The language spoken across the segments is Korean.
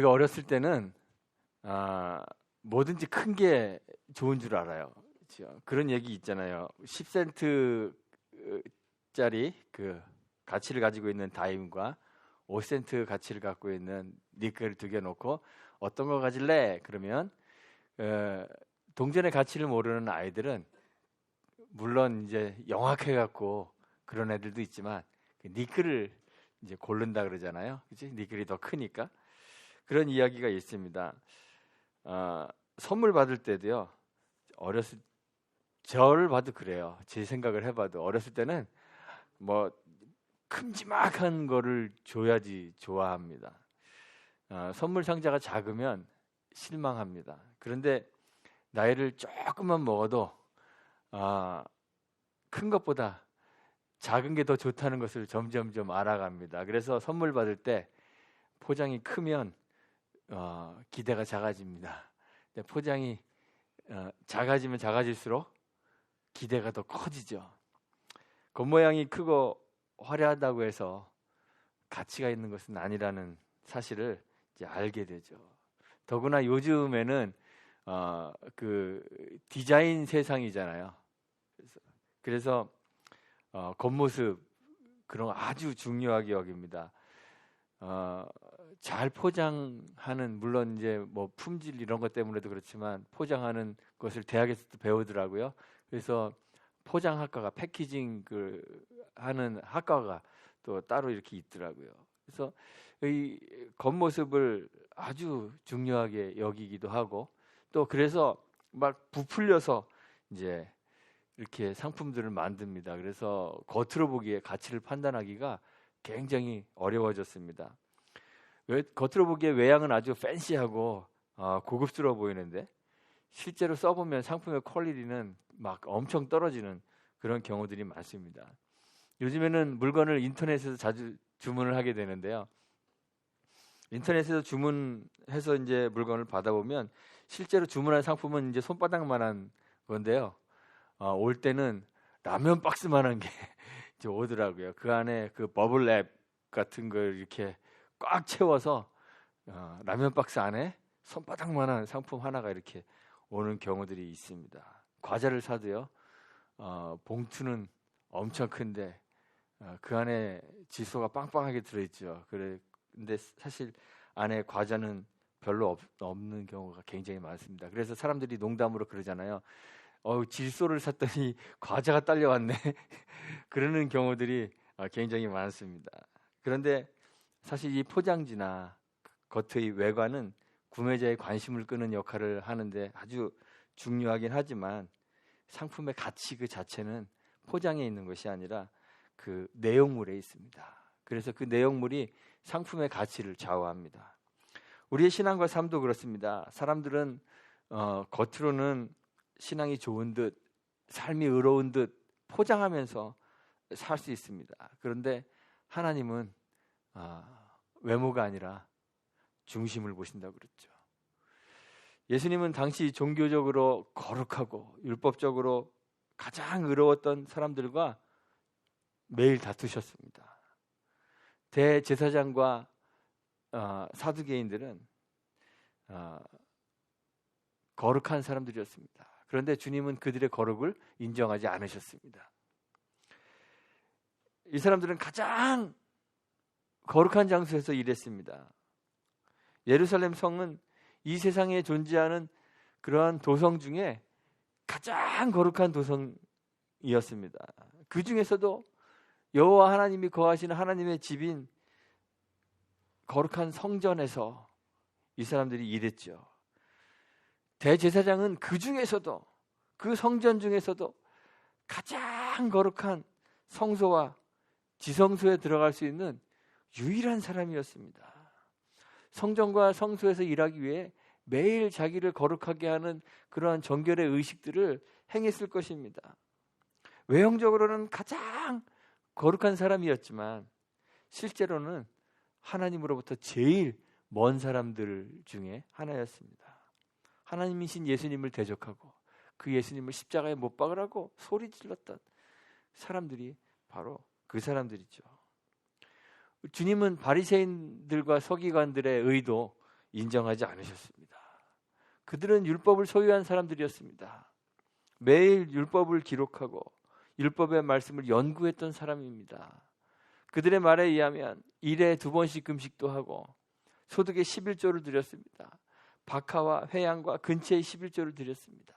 우리가 어렸을 때는 뭐든지 큰 게 좋은 줄 알아요. 그렇죠? 그런 얘기 있잖아요. 10센트짜리 그 가치를 가지고 있는 다임과 5센트 가치를 갖고 있는 니켈을 두 개 놓고 어떤 거 가질래? 그러면 동전의 가치를 모르는 아이들은 물론 이제 영악해 갖고 그런 애들도 있지만 니켈을 이제 고른다 그러잖아요. 그치? 니켈이 더 크니까. 그런 이야기가 있습니다. 선물 받을 때도요. 저를 봐도 그래요. 제 생각을 해봐도 어렸을 때는 뭐 큼지막한 거를 줘야지 좋아합니다. 선물 상자가 작으면 실망합니다. 그런데 나이를 조금만 먹어도 큰 것보다 작은 게 더 좋다는 것을 점점점 알아갑니다. 그래서 선물 받을 때 포장이 크면 기대가 작아집니다. 포장이 작아지면 작아질수록 기대가 더 커지죠. 겉모양이 크고 화려하다고 해서 가치가 있는 것은 아니라는 사실을 이제 알게 되죠. 더구나 요즘에는 그 디자인 세상이잖아요. 그래서 겉모습 그런 거 아주 중요하게 여깁니다. 잘 포장하는, 물론 이제 뭐 품질 이런 것 때문에도 그렇지만 포장하는 것을 대학에서도 배우더라고요. 그래서 포장학과가 패키징 하는 학과가 또 따로 이렇게 있더라고요. 그래서 이 겉모습을 아주 중요하게 여기기도 하고, 또 그래서 막 부풀려서 이제 이렇게 상품들을 만듭니다. 그래서 겉으로 보기에 가치를 판단하기가 굉장히 어려워졌습니다. 겉으로 보기에 외양은 아주 팬시하고 고급스러워 보이는데 실제로 써보면 상품의 퀄리티는 막 엄청 떨어지는 그런 경우들이 많습니다. 요즘에는 물건을 인터넷에서 자주 주문을 하게 되는데요. 인터넷에서 주문해서 이제 물건을 받아보면 실제로 주문한 상품은 이제 손바닥만한 건데요. 올 때는 라면 박스만한 게 이제 오더라고요. 그 안에 그 버블랩 같은 걸 이렇게 꽉 채워서 라면 박스 안에 손바닥만한 상품 하나가 이렇게 오는 경우들이 있습니다. 과자를 사도요. 봉투는 엄청 큰데 그 안에 질소가 빵빵하게 들어있죠. 근데 사실 안에 과자는 별로 없는 경우가 굉장히 많습니다. 그래서 사람들이 농담으로 그러잖아요. 질소를 샀더니 과자가 딸려왔네. 그러는 경우들이 굉장히 많습니다. 그런데 사실 이 포장지나 겉의 외관은 구매자의 관심을 끄는 역할을 하는데 아주 중요하긴 하지만 상품의 가치 그 자체는 포장에 있는 것이 아니라 그 내용물에 있습니다. 그래서 그 내용물이 상품의 가치를 좌우합니다. 우리의 신앙과 삶도 그렇습니다. 사람들은 겉으로는 신앙이 좋은 듯, 삶이 의로운 듯 포장하면서 살 수 있습니다. 그런데 하나님은 외모가 아니라 중심을 보신다고 그랬죠. 예수님은 당시 종교적으로 거룩하고 율법적으로 가장 의로웠던 사람들과 매일 다투셨습니다. 대제사장과 사두개인들은 거룩한 사람들이었습니다. 그런데 주님은 그들의 거룩을 인정하지 않으셨습니다. 이 사람들은 가장 거룩한 장소에서 일했습니다. 예루살렘 성은 이 세상에 존재하는 그러한 도성 중에 가장 거룩한 도성이었습니다. 그 중에서도 여호와 하나님이 거하시는 하나님의 집인 거룩한 성전에서 이 사람들이 일했죠. 대제사장은 그 중에서도, 그 성전 중에서도 가장 거룩한 성소와 지성소에 들어갈 수 있는 유일한 사람이었습니다. 성전과 성소에서 일하기 위해 매일 자기를 거룩하게 하는 그러한 정결의 의식들을 행했을 것입니다. 외형적으로는 가장 거룩한 사람이었지만 실제로는 하나님으로부터 제일 먼 사람들 중에 하나였습니다. 하나님이신 예수님을 대적하고 그 예수님을 십자가에 못 박으라고 소리 질렀던 사람들이 바로 그 사람들이죠. 주님은 바리새인들과 서기관들의 의도 인정하지 않으셨습니다. 그들은 율법을 소유한 사람들이었습니다. 매일 율법을 기록하고 율법의 말씀을 연구했던 사람입니다. 그들의 말에 의하면 일에 2번씩 금식도 하고 소득의 11조를 드렸습니다. 박하와 회양과 근처의 11조를 드렸습니다.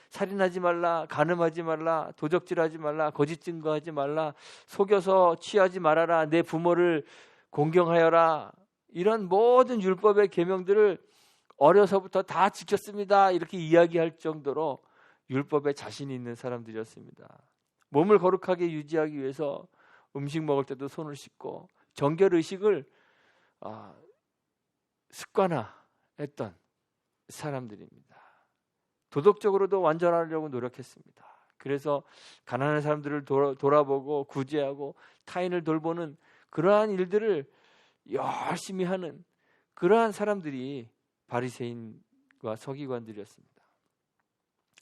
살인하지 말라, 간음하지 말라, 도적질하지 말라, 거짓 증거하지 말라, 속여서 취하지 말아라, 내 부모를 공경하여라. 이런 모든 율법의 계명들을 어려서부터 다 지켰습니다. 이렇게 이야기할 정도로 율법에 자신이 있는 사람들이었습니다. 몸을 거룩하게 유지하기 위해서 음식 먹을 때도 손을 씻고 정결의식을 습관화했던 사람들입니다. 도덕적으로도 완전하려고 노력했습니다. 그래서 가난한 사람들을 돌아보고 구제하고 타인을 돌보는 그러한 일들을 열심히 하는 그러한 사람들이 바리새인과 서기관들이었습니다.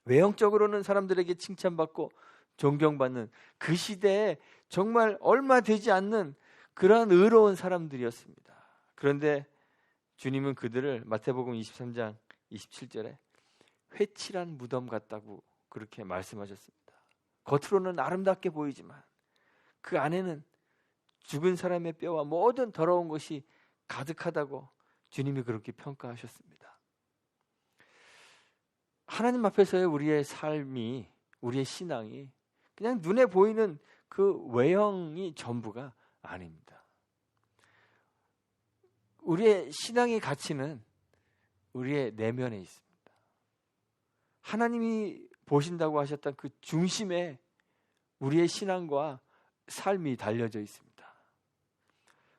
외형적으로는 사람들에게 칭찬받고 존경받는 그 시대에 정말 얼마 되지 않는 그러한 의로운 사람들이었습니다. 그런데 주님은 그들을 마태복음 23장 27절에 회칠한 무덤 같다고 그렇게 말씀하셨습니다. 겉으로는 아름답게 보이지만 그 안에는 죽은 사람의 뼈와 모든 더러운 것이 가득하다고 주님이 그렇게 평가하셨습니다. 하나님 앞에서의 우리의 삶이, 우리의 신앙이 그냥 눈에 보이는 그 외형이 전부가 아닙니다. 우리의 신앙의 가치는 우리의 내면에 있습니다. 하나님이 보신다고 하셨던 그 중심에 우리의 신앙과 삶이 달려져 있습니다.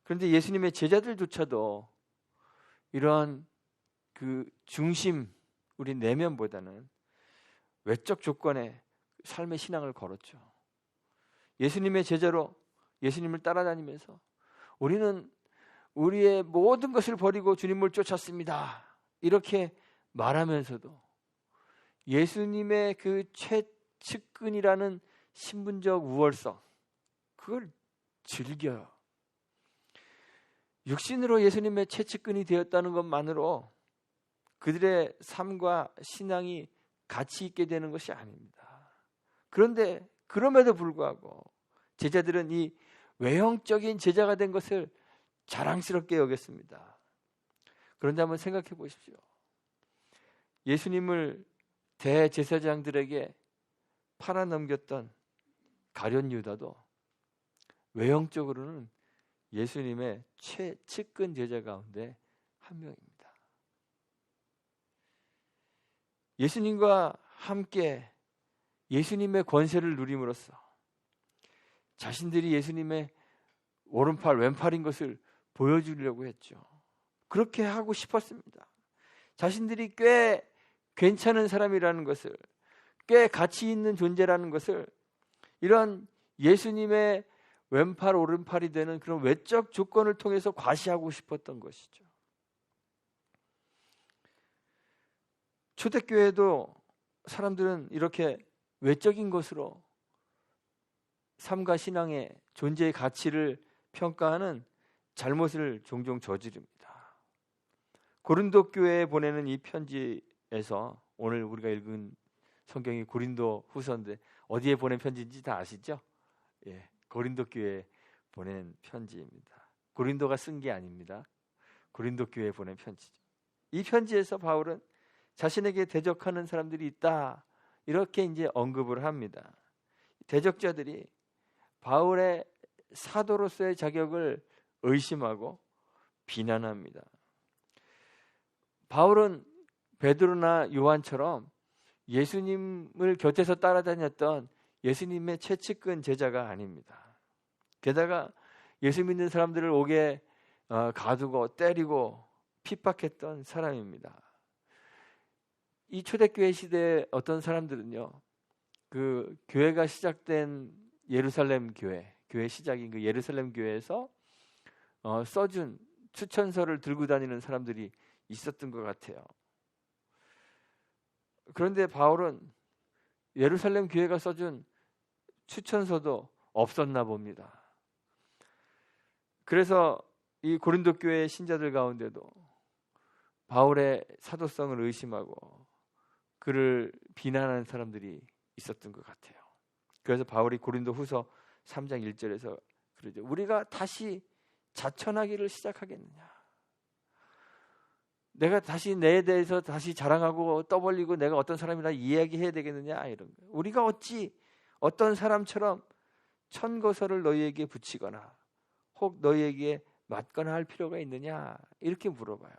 그런데 예수님의 제자들조차도 이러한 그 중심, 우리 내면보다는 외적 조건에 삶의 신앙을 걸었죠. 예수님의 제자로 예수님을 따라다니면서 우리는 우리의 모든 것을 버리고 주님을 쫓았습니다. 이렇게 말하면서도 예수님의 그 최측근이라는 신분적 우월성, 그걸 즐겨요. 육신으로 예수님의 최측근이 되었다는 것만으로 그들의 삶과 신앙이 가치 있게 되는 것이 아닙니다. 그런데 그럼에도 불구하고 제자들은 이 외형적인 제자가 된 것을 자랑스럽게 여겼습니다. 그런데 한번 생각해 보십시오. 예수님을 대제사장들에게 팔아넘겼던 가룟 유다도 외형적으로는 예수님의 최측근 제자 가운데 한 명입니다. 예수님과 함께 예수님의 권세를 누림으로써 자신들이 예수님의 오른팔 왼팔인 것을 보여주려고 했죠. 그렇게 하고 싶었습니다. 자신들이 꽤 괜찮은 사람이라는 것을, 꽤 가치 있는 존재라는 것을 이런 예수님의 왼팔 오른팔이 되는 그런 외적 조건을 통해서 과시하고 싶었던 것이죠. 초대교회도 사람들은 이렇게 외적인 것으로 삶과 신앙의 존재의 가치를 평가하는 잘못을 종종 저지릅니다. 고린도 교회에 보내는 이 편지에서, 오늘 우리가 읽은 성경이 고린도 후서인데 어디에 보낸 편지인지 다 아시죠? 예, 고린도 교회에 보낸 편지입니다. 고린도가 쓴 게 아닙니다. 고린도 교회에 보낸 편지죠. 이 편지에서 바울은 자신에게 대적하는 사람들이 있다, 이렇게 이제 언급을 합니다. 대적자들이 바울의 사도로서의 자격을 의심하고 비난합니다. 바울은 베드로나 요한처럼 예수님을 곁에서 따라다녔던 예수님의 최측근 제자가 아닙니다. 게다가 예수 믿는 사람들을 옥에 가두고 때리고 핍박했던 사람입니다. 이 초대교회 시대에 어떤 사람들은요, 그 교회가 시작된 예루살렘 교회 시작인 그 예루살렘 교회에서 써준 추천서를 들고 다니는 사람들이 있었던 것 같아요. 그런데 바울은 예루살렘 교회가 써준 추천서도 없었나 봅니다. 그래서 이 고린도 교회의 신자들 가운데도 바울의 사도성을 의심하고 그를 비난하는 사람들이 있었던 것 같아요. 그래서 바울이 고린도후서 3장 1절에서 그러죠. 우리가 다시 자천하기를 시작하겠느냐? 내가 다시 내에 대해서 다시 자랑하고 떠벌리고 내가 어떤 사람이라 이야기해야 되겠느냐? 이런 거예요. 우리가 어찌 어떤 사람처럼 천거설을 너희에게 붙이거나 혹 너희에게 맞거나 할 필요가 있느냐? 이렇게 물어봐요.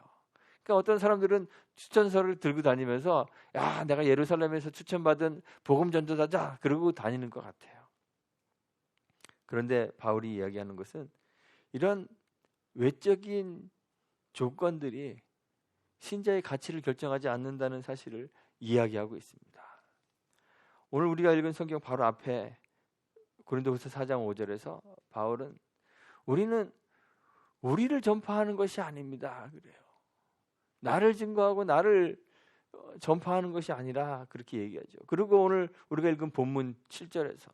그러니까 어떤 사람들은 추천서를 들고 다니면서 야, 내가 예루살렘에서 추천받은 복음 전도자다 그러고 다니는 것 같아요. 그런데 바울이 이야기하는 것은 이런 외적인 조건들이 신자의 가치를 결정하지 않는다는 사실을 이야기하고 있습니다. 오늘 우리가 읽은 성경 바로 앞에 고린도후서 4장 5절에서 바울은 우리는 우리를 전파하는 것이 아닙니다. 그래요. 나를 증거하고 나를 전파하는 것이 아니라 그렇게 얘기하죠. 그리고 오늘 우리가 읽은 본문 7절에서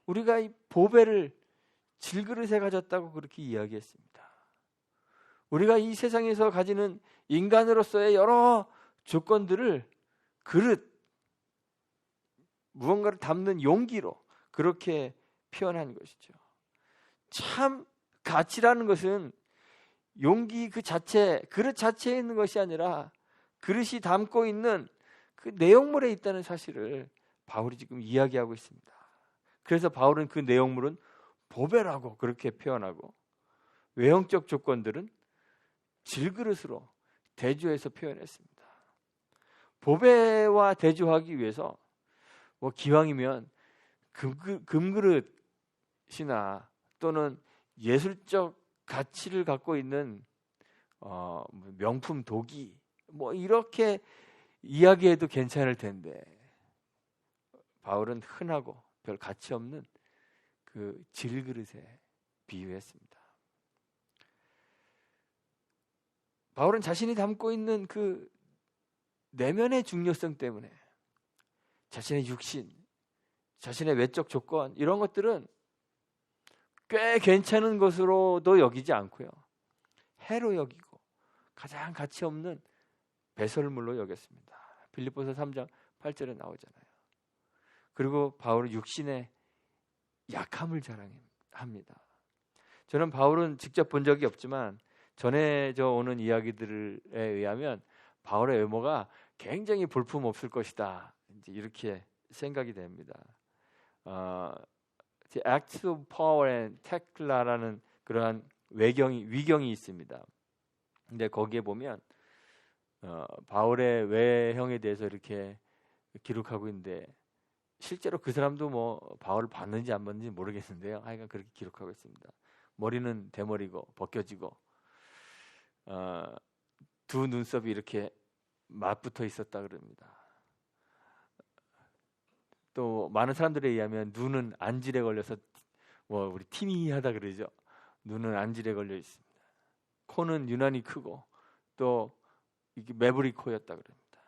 우리가 이 보배를 질그릇에 가졌다고 그렇게 이야기했습니다. 우리가 이 세상에서 가지는 인간으로서의 여러 조건들을 그릇, 무언가를 담는 용기로 그렇게 표현한 것이죠. 참 가치라는 것은 용기 그 자체, 그릇 자체에 있는 것이 아니라 그릇이 담고 있는 그 내용물에 있다는 사실을 바울이 지금 이야기하고 있습니다. 그래서 바울은 그 내용물은 보배라고 그렇게 표현하고 외형적 조건들은 질그릇으로 대조해서 표현했습니다. 보배와 대조하기 위해서 뭐 기왕이면 금그릇이나 또는 예술적 가치를 갖고 있는 명품 도기 뭐 이렇게 이야기해도 괜찮을 텐데 바울은 흔하고 별 가치 없는 그 질그릇에 비유했습니다. 바울은 자신이 담고 있는 그 내면의 중요성 때문에 자신의 육신, 자신의 외적 조건 이런 것들은 꽤 괜찮은 것으로도 여기지 않고요. 해로 여기고 가장 가치 없는 배설물로 여겼습니다. 빌립보서 3장 8절에 나오잖아요. 그리고 바울은 육신의 약함을 자랑합니다. 저는 바울은 직접 본 적이 없지만 전해져 오는 이야기들에 의하면 바울의 외모가 굉장히 볼품 없을 것이다. 이제 이렇게 생각이 됩니다. The Acts of Power and Thecla라는 그러한 위경이 있습니다. 근데 거기에 보면 바울의 외형에 대해서 이렇게 기록하고 있는데 실제로 그 사람도 뭐 바울을 봤는지 안 봤는지 모르겠는데요. 하여간 그렇게 기록하고 있습니다. 머리는 대머리고 벗겨지고 두 눈썹이 이렇게 맞붙어 있었다 그럽니다. 또 많은 사람들에 의하면 눈은 안질에 걸려서 뭐 우리 티미하다 그러죠. 눈은 안질에 걸려 있습니다. 코는 유난히 크고 또 이게 매부리 코였다 그럽니다.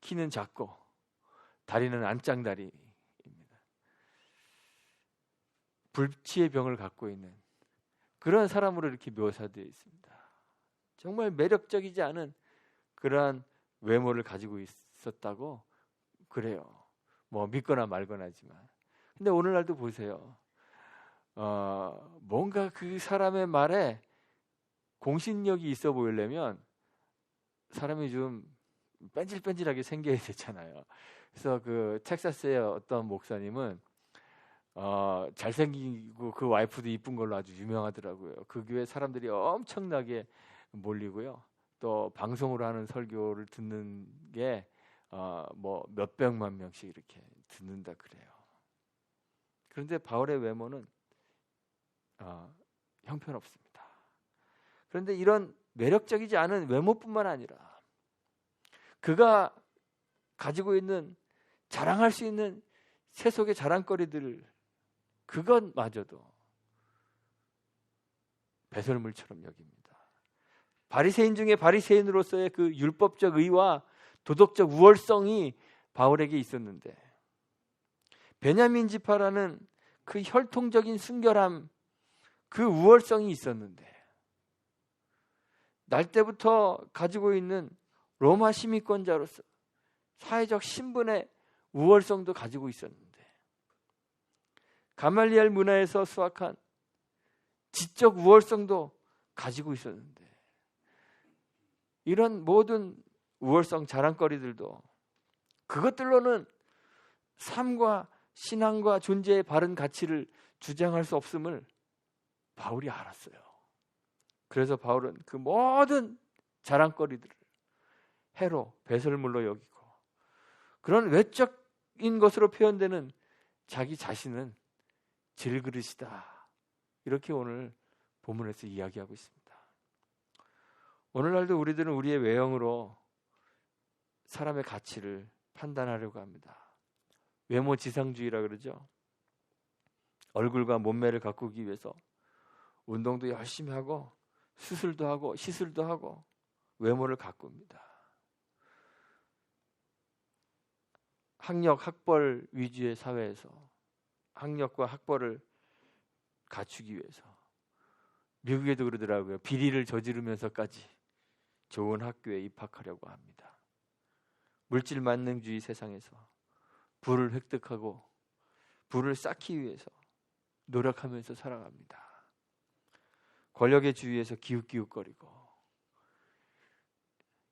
키는 작고 다리는 안짱다리입니다. 불치의 병을 갖고 있는 그런 사람으로 이렇게 묘사되어 있습니다. 정말 매력적이지 않은 그러한 외모를 가지고 있었다고 그래요. 뭐 믿거나 말거나지만. 근데 오늘날도 보세요. 뭔가 그 사람의 말에 공신력이 있어 보이려면 사람이 좀 뺀질뺀질하게 생겨야 되잖아요. 그래서 그 텍사스의 어떤 목사님은 잘생기고 그 와이프도 이쁜 걸로 아주 유명하더라고요. 그 교회 사람들이 엄청나게 몰리고요. 또 방송으로 하는 설교를 듣는 게 뭐 몇백만 명씩 이렇게 듣는다 그래요. 그런데 바울의 외모는 형편없습니다. 그런데 이런 매력적이지 않은 외모뿐만 아니라 그가 가지고 있는 자랑할 수 있는 세속의 자랑거리들 그것마저도 배설물처럼 여깁니다. 바리새인 중에 바리새인으로서의 그 율법적 의와 도덕적 우월성이 바울에게 있었는데 베냐민 지파라는 그 혈통적인 순결함 그 우월성이 있었는데 날 때부터 가지고 있는 로마 시민권자로서 사회적 신분의 우월성도 가지고 있었는데, 가말리엘 문화에서 수확한 지적 우월성도 가지고 있었는데, 이런 모든 우월성 자랑거리들도 그것들로는 삶과 신앙과 존재의 바른 가치를 주장할 수 없음을 바울이 알았어요. 그래서 바울은 그 모든 자랑거리들을 해로 배설물로 여기고, 그런 외적인 것으로 표현되는 자기 자신은 질그릇이다, 이렇게 오늘 본문에서 이야기하고 있습니다. 오늘날도 우리들은 우리의 외형으로 사람의 가치를 판단하려고 합니다. 외모 지상주의라 그러죠. 얼굴과 몸매를 가꾸기 위해서 운동도 열심히 하고 수술도 하고 시술도 하고 외모를 가꿉니다. 학력, 학벌 위주의 사회에서 학력과 학벌을 갖추기 위해서, 미국에도 그러더라고요. 비리를 저지르면서까지 좋은 학교에 입학하려고 합니다. 물질 만능주의 세상에서 부를 획득하고 부를 쌓기 위해서 노력하면서 살아갑니다. 권력의 주위에서 기웃기웃거리고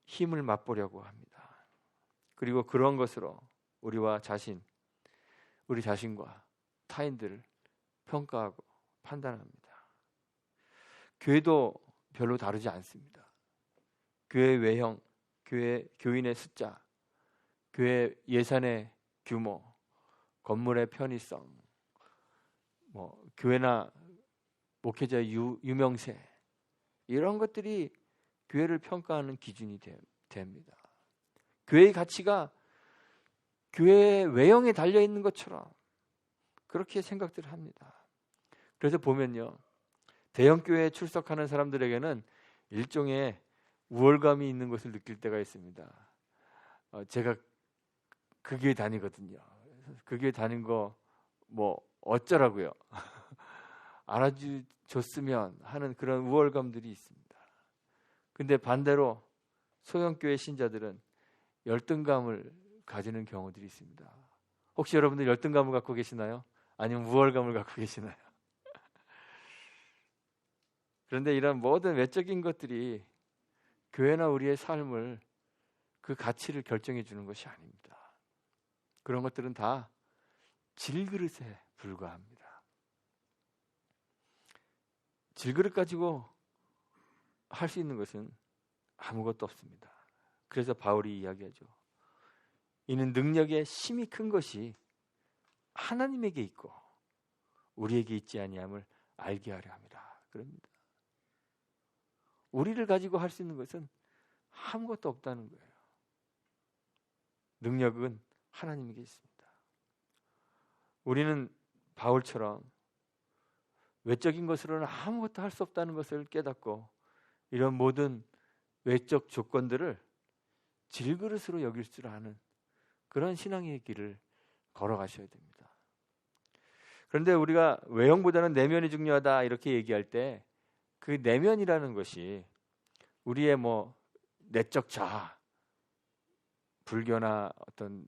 힘을 맛보려고 합니다. 그리고 그런 것으로 우리 자신과 타인들을 평가하고 판단합니다. 교회도 별로 다르지 않습니다. 교회 외형, 교인의 숫자, 교회 예산의 규모, 건물의 편의성, 교회나 목회자의 유명세, 이런 것들이 교회를 평가하는 기준이 됩니다. 교회의 가치가 교회의 외형에 달려있는 것처럼 그렇게 생각들을 합니다. 그래서 보면요, 대형교회에 출석하는 사람들에게는 일종의 우월감이 있는 것을 느낄 때가 있습니다. 제가 그 교회 다니거든요. 그 교회 다닌 거 어쩌라고요. 알아줬으면 하는 그런 우월감들이 있습니다. 근데 반대로 소형교회 신자들은 열등감을 가지는 경우들이 있습니다. 혹시 여러분들 열등감을 갖고 계시나요? 아니면 우월감을 갖고 계시나요? 그런데 이런 모든 외적인 것들이 교회나 우리의 삶을, 그 가치를 결정해 주는 것이 아닙니다. 그런 것들은 다 질그릇에 불과합니다. 질그릇 가지고 할 수 있는 것은 아무것도 없습니다. 그래서 바울이 이야기하죠. 이는 능력의 힘이 큰 것이 하나님에게 있고 우리에게 있지 아니함을 알게 하려 함이라. 그럽니다. 우리를 가지고 할 수 있는 것은 아무것도 없다는 거예요. 능력은 하나님에게 있습니다. 우리는 바울처럼 외적인 것으로는 아무것도 할 수 없다는 것을 깨닫고 이런 모든 외적 조건들을 질그릇으로 여길 줄 아는 그런 신앙의 길을 걸어가셔야 됩니다. 그런데 우리가 외형보다는 내면이 중요하다 이렇게 얘기할 때 그 내면이라는 것이 우리의 내적 자아, 불교나 어떤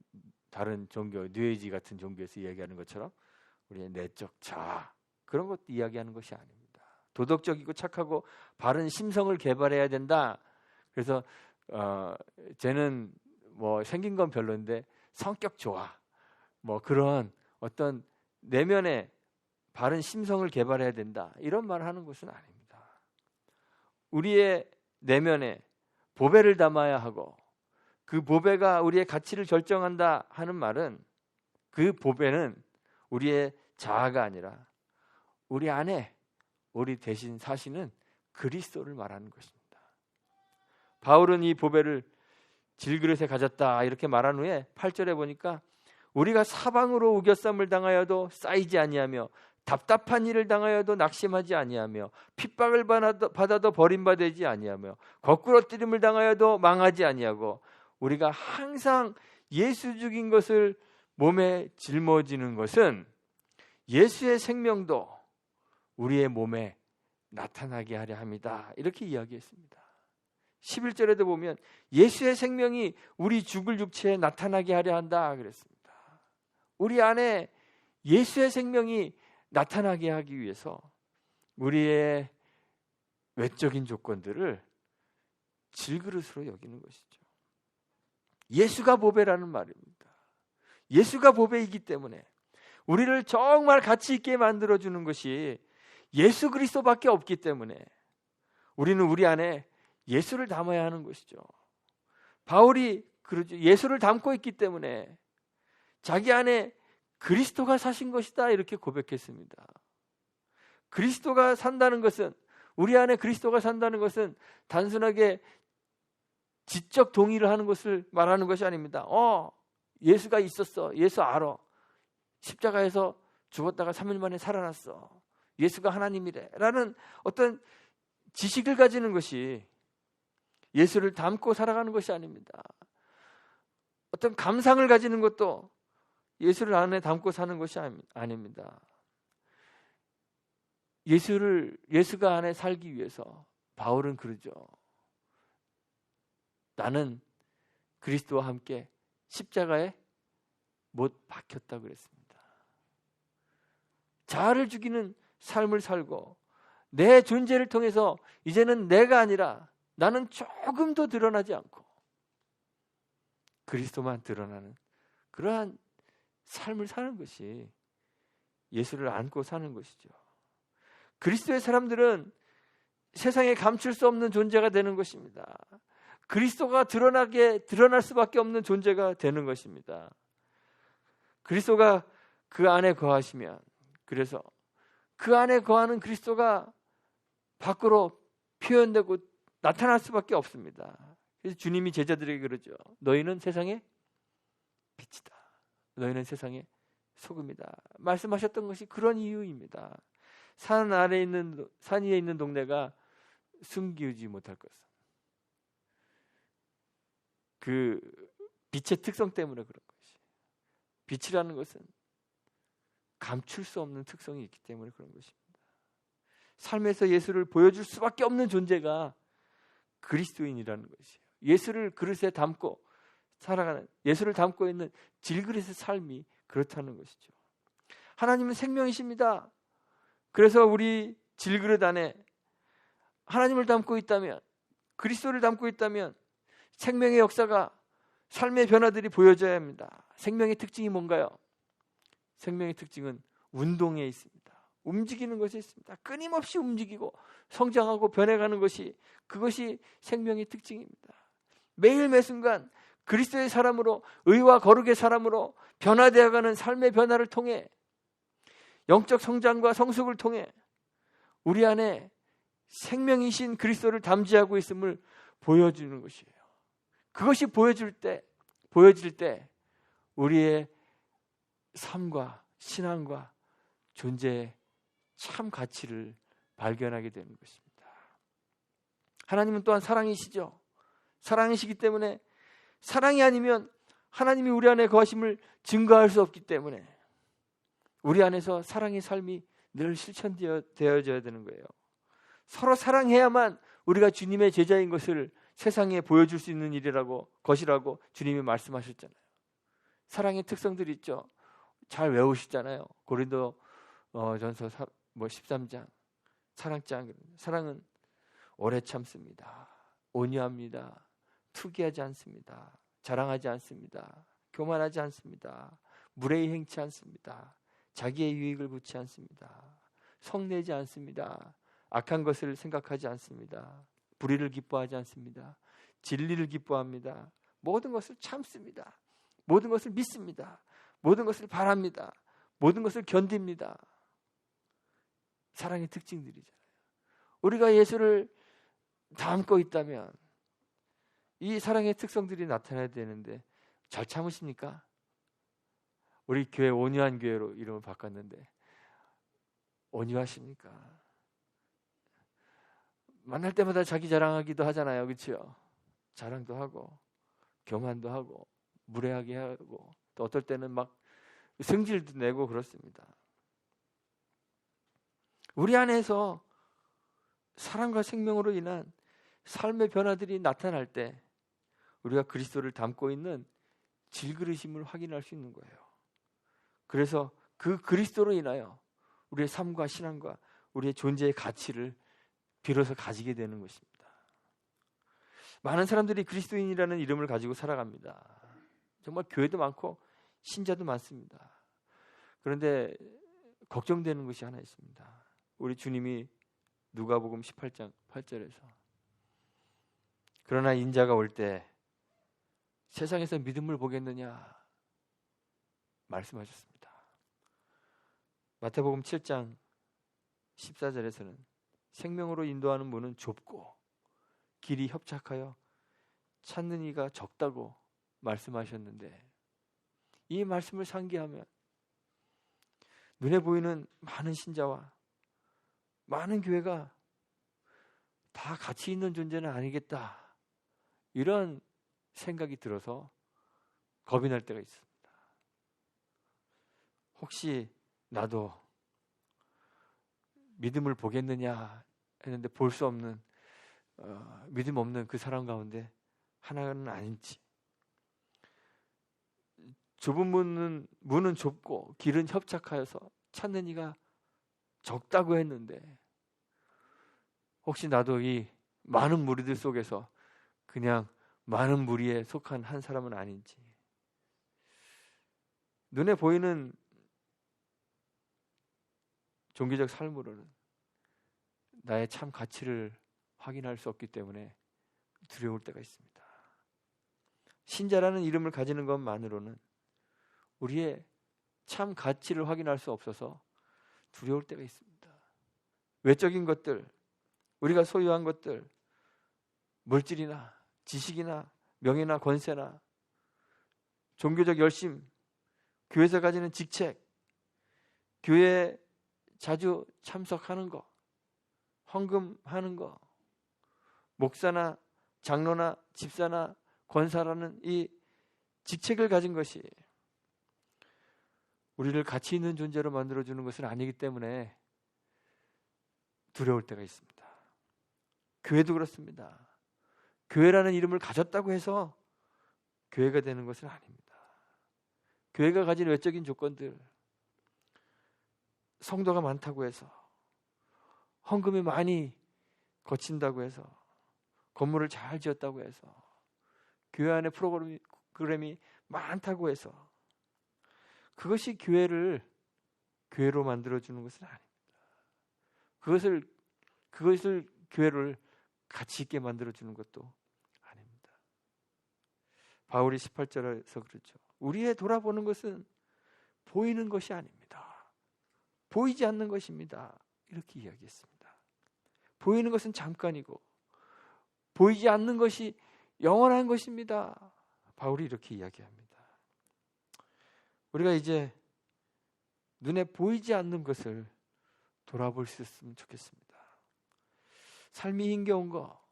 다른 종교, 뉴에이지 같은 종교에서 이야기하는 것처럼 우리의 내적 자아, 그런 것도 이야기하는 것이 아닙니다. 도덕적이고 착하고 바른 심성을 개발해야 된다. 그래서 쟤는 생긴 건 별로인데 성격 좋아, 그런 어떤 내면의 바른 심성을 개발해야 된다, 이런 말을 하는 것은 아닙니다. 우리의 내면에 보배를 담아야 하고 그 보배가 우리의 가치를 결정한다 하는 말은, 그 보배는 우리의 자아가 아니라 우리 안에 우리 대신 사시는 그리스도를 말하는 것입니다. 바울은 이 보배를 질그릇에 가졌다 이렇게 말한 후에 8절에 보니까 우리가 사방으로 우겨쌈을 당하여도 쌓이지 아니하며 답답한 일을 당하여도 낙심하지 아니하며 핍박을 받아도 버림받지 아니하며 거꾸러뜨림을 당하여도 망하지 아니하고 우리가 항상 예수 죽인 것을 몸에 짊어지는 것은 예수의 생명도 우리의 몸에 나타나게 하려 합니다. 이렇게 이야기했습니다. 11절에도 보면 예수의 생명이 우리 죽을 육체에 나타나게 하려 한다 그랬습니다. 우리 안에 예수의 생명이 나타나게 하기 위해서 우리의 외적인 조건들을 질그릇으로 여기는 것이죠. 예수가 보배라는 말입니다. 예수가 보배이기 때문에 우리를 정말 가치 있게 만들어주는 것이 예수 그리스도밖에 없기 때문에 우리는 우리 안에 예수를 담아야 하는 것이죠. 바울이 그러죠. 예수를 담고 있기 때문에 자기 안에 그리스도가 사신 것이다 이렇게 고백했습니다. 그리스도가 산다는 것은, 우리 안에 그리스도가 산다는 것은 단순하게 지적 동의를 하는 것을 말하는 것이 아닙니다. 예수가 있었어. 예수 알아. 십자가에서 죽었다가 3일 만에 살아났어. 예수가 하나님이래 라는 어떤 지식을 가지는 것이 예수를 담고 살아가는 것이 아닙니다. 어떤 감상을 가지는 것도 예수를 안에 담고 사는 것이 아닙니다. 예수가 안에 살기 위해서 바울은 그러죠. 나는 그리스도와 함께 십자가에 못 박혔다 그랬습니다. 자아를 죽이는 삶을 살고 내 존재를 통해서 이제는 내가 아니라 나는 조금도 드러나지 않고 그리스도만 드러나는 그러한 삶을 사는 것이 예수를 안고 사는 것이죠. 그리스도의 사람들은 세상에 감출 수 없는 존재가 되는 것입니다. 그리스도가 드러날 수밖에 없는 존재가 되는 것입니다. 그리스도가 그 안에 거하시면, 그래서 그 안에 거하는 그리스도가 밖으로 표현되고 나타날 수밖에 없습니다. 그래서 주님이 제자들에게 그러죠. 너희는 세상의 빛이다. 너희는 세상의 소금이다. 말씀하셨던 것이 그런 이유입니다. 산 위에 있는 동네가 숨기지 못할 것은 그 빛의 특성 때문에 그런 것이. 빛이라는 것은 감출 수 없는 특성이 있기 때문에 그런 것입니다. 삶에서 예수를 보여줄 수밖에 없는 존재가 그리스도인이라는 것이에요. 예수를 그릇에 담고 살아가는, 예수를 담고 있는 질그릇의 삶이 그렇다는 것이죠. 하나님은 생명이십니다. 그래서 우리 질그릇 안에 하나님을 담고 있다면, 그리스도를 담고 있다면 생명의 역사가, 삶의 변화들이 보여져야 합니다. 생명의 특징이 뭔가요? 생명의 특징은 운동에 있습니다. 움직이는 것이 있습니다. 끊임없이 움직이고 성장하고 변해가는 것이, 그것이 생명의 특징입니다. 매일 매순간 그리스도의 사람으로, 의와 거룩의 사람으로 변화되어가는 삶의 변화를 통해, 영적 성장과 성숙을 통해 우리 안에 생명이신 그리스도를 담지하고 있음을 보여주는 것이에요. 그것이 보여질 때 우리의 삶과 신앙과 존재의 참 가치를 발견하게 되는 것입니다. 하나님은 또한 사랑이시죠. 사랑이시기 때문에, 사랑이 아니면 하나님이 우리 안에 거하심을 증거할 수 없기 때문에 우리 안에서 사랑의 삶이 늘 실천되어져야 되는 거예요. 서로 사랑해야만 우리가 주님의 제자인 것을 세상에 보여줄 수 있는 것이라고 주님이 말씀하셨잖아요. 사랑의 특성들이 있죠. 잘 외우시잖아요. 고린도 전서 13장 사랑장. 사랑은 오래 참습니다. 온유합니다. 투기하지 않습니다. 자랑하지 않습니다. 교만하지 않습니다. 무례히 행치 않습니다. 자기의 유익을 구치 않습니다. 성내지 않습니다. 악한 것을 생각하지 않습니다. 불의를 기뻐하지 않습니다. 진리를 기뻐합니다. 모든 것을 참습니다. 모든 것을 믿습니다. 모든 것을 바랍니다. 모든 것을 견딥니다. 사랑의 특징들이잖아요. 우리가 예수를 담고 있다면 이 사랑의 특성들이 나타나야 되는데 잘 참으십니까? 우리 교회 온유한 교회로 이름을 바꿨는데 온유하십니까? 만날 때마다 자기 자랑하기도 하잖아요. 그렇죠? 자랑도 하고 교만도 하고 무례하게 하고 또 어떨 때는 막 성질도 내고 그렇습니다. 우리 안에서 사랑과 생명으로 인한 삶의 변화들이 나타날 때 우리가 그리스도를 담고 있는 질그릇임을 확인할 수 있는 거예요. 그래서 그 그리스도로 인하여 우리의 삶과 신앙과 우리의 존재의 가치를 비로소 가지게 되는 것입니다. 많은 사람들이 그리스도인이라는 이름을 가지고 살아갑니다. 정말 교회도 많고 신자도 많습니다. 그런데 걱정되는 것이 하나 있습니다. 우리 주님이 누가복음 18장 8절에서 그러나 인자가 올 때 세상에서 믿음을 보겠느냐 말씀하셨습니다. 마태복음 7장 14절에서는 생명으로 인도하는 문은 좁고 길이 협착하여 찾는 이가 적다고 말씀하셨는데, 이 말씀을 상기하면 눈에 보이는 많은 신자와 많은 교회가 다 가치 있는 존재는 아니겠다, 이런 생각이 들어서 겁이 날 때가 있습니다. 혹시 나도 믿음을 보겠느냐 했는데 볼 수 없는 믿음 없는 그 사람 가운데 하나는 아닌지, 좁은 문은 좁고 길은 협착하여서 찾는 이가 적다고 했는데 혹시 나도 이 많은 무리들 속에서 그냥 많은 무리에 속한 한 사람은 아닌지, 눈에 보이는 종교적 삶으로는 나의 참 가치를 확인할 수 없기 때문에 두려울 때가 있습니다. 신자라는 이름을 가지는 것만으로는 우리의 참 가치를 확인할 수 없어서 두려울 때가 있습니다. 외적인 것들, 우리가 소유한 것들, 물질이나 지식이나 명예나 권세나 종교적 열심, 교회에서 가지는 직책, 교회에 자주 참석하는 거, 헌금하는 거, 목사나 장로나 집사나 권사라는 이 직책을 가진 것이 우리를 가치 있는 존재로 만들어주는 것은 아니기 때문에 두려울 때가 있습니다. 교회도 그렇습니다. 교회라는 이름을 가졌다고 해서 교회가 되는 것은 아닙니다. 교회가 가진 외적인 조건들, 성도가 많다고 해서, 헌금이 많이 거친다고 해서, 건물을 잘 지었다고 해서, 교회 안에 프로그램이 많다고 해서 그것이 교회를 교회로 만들어주는 것은 아닙니다. 그것을 교회를 가치 있게 만들어주는 것도 아닙니다. 바울이 18절에서 그렇죠. 우리의 돌아보는 것은 보이는 것이 아닙니다. 보이지 않는 것입니다. 이렇게 이야기했습니다. 보이는 것은 잠깐이고 보이지 않는 것이 영원한 것입니다. 바울이 이렇게 이야기합니다. 우리가 이제 눈에 보이지 않는 것을 돌아볼 수 있으면 좋겠습니다. 삶이 힘겨운 거,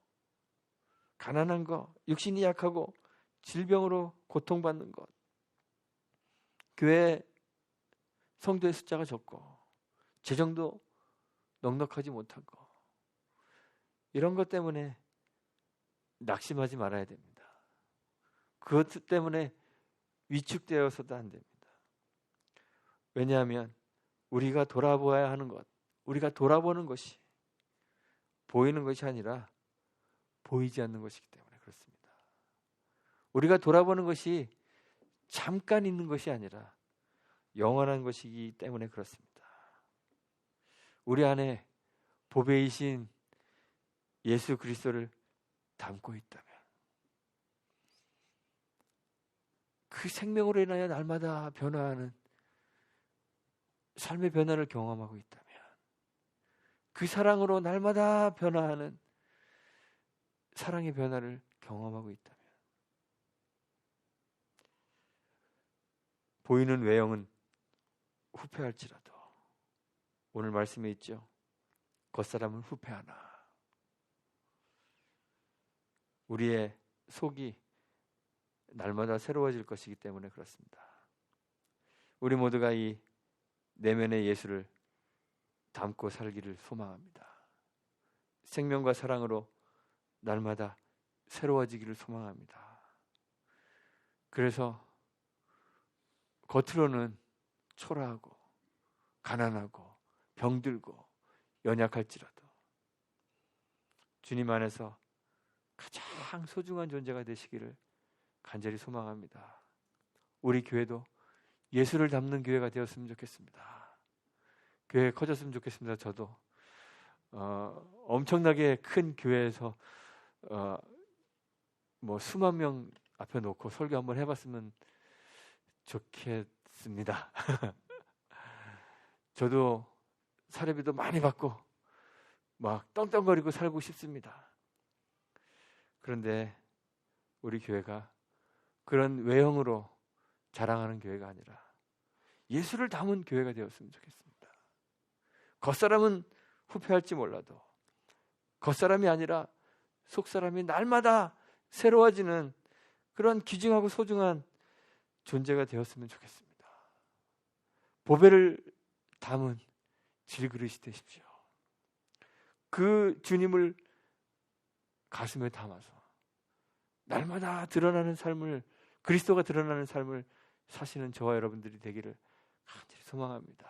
가난한 거, 육신이 약하고 질병으로 고통받는 것, 교회 성도의 숫자가 적고 재정도 넉넉하지 못한 거, 이런 것 때문에 낙심하지 말아야 됩니다. 그것 때문에 위축되어서도 안 됩니다. 왜냐하면 우리가 돌아보아야 하는 것, 우리가 돌아보는 것이 보이는 것이 아니라 보이지 않는 것이기 때문에 그렇습니다. 우리가 돌아보는 것이 잠깐 있는 것이 아니라 영원한 것이기 때문에 그렇습니다. 우리 안에 보배이신 예수 그리스도를 담고 있다면, 그 생명으로 인하여 날마다 변화하는 삶의 변화를 경험하고 있다면, 그 사랑으로 날마다 변화하는 사랑의 변화를 경험하고 있다면, 보이는 외형은 후패할지라도 오늘 말씀에 있죠. 겉사람은 후패하나. 우리의 속이 날마다 새로워질 것이기 때문에 그렇습니다. 우리 모두가 이 내면의 예수를 담고 살기를 소망합니다. 생명과 사랑으로 날마다 새로워지기를 소망합니다. 그래서 겉으로는 초라하고 가난하고 병들고 연약할지라도 주님 안에서 가장 소중한 존재가 되시기를 간절히 소망합니다. 우리 교회도 예수를 담는 교회가 되었으면 좋겠습니다. 교회 커졌으면 좋겠습니다. 저도 엄청나게 큰 교회에서 뭐 수만 명 앞에 놓고 설교 한번 해봤으면 좋겠습니다. 저도 사례비도 많이 받고 막 떵떵거리고 살고 싶습니다. 그런데 우리 교회가 그런 외형으로 자랑하는 교회가 아니라 예수를 담은 교회가 되었으면 좋겠습니다. 겉사람은 후패할지 몰라도 겉사람이 아니라 속사람이 날마다 새로워지는 그런 귀중하고 소중한 존재가 되었으면 좋겠습니다. 보배를 담은 질그릇이 되십시오. 그 주님을 가슴에 담아서 날마다 드러나는 삶을, 그리스도가 드러나는 삶을 사시는 저와 여러분들이 되기를 간절히 소망합니다.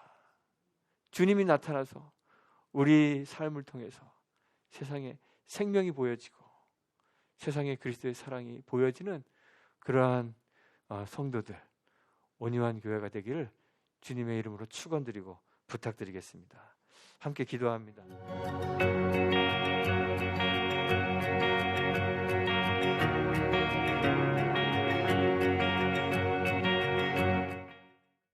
주님이 나타나서 우리 삶을 통해서 세상에 생명이 보여지고 세상에 그리스도의 사랑이 보여지는 그러한 성도들, 온유한 교회가 되기를 주님의 이름으로 축원드리고 부탁드리겠습니다. 함께 기도합니다.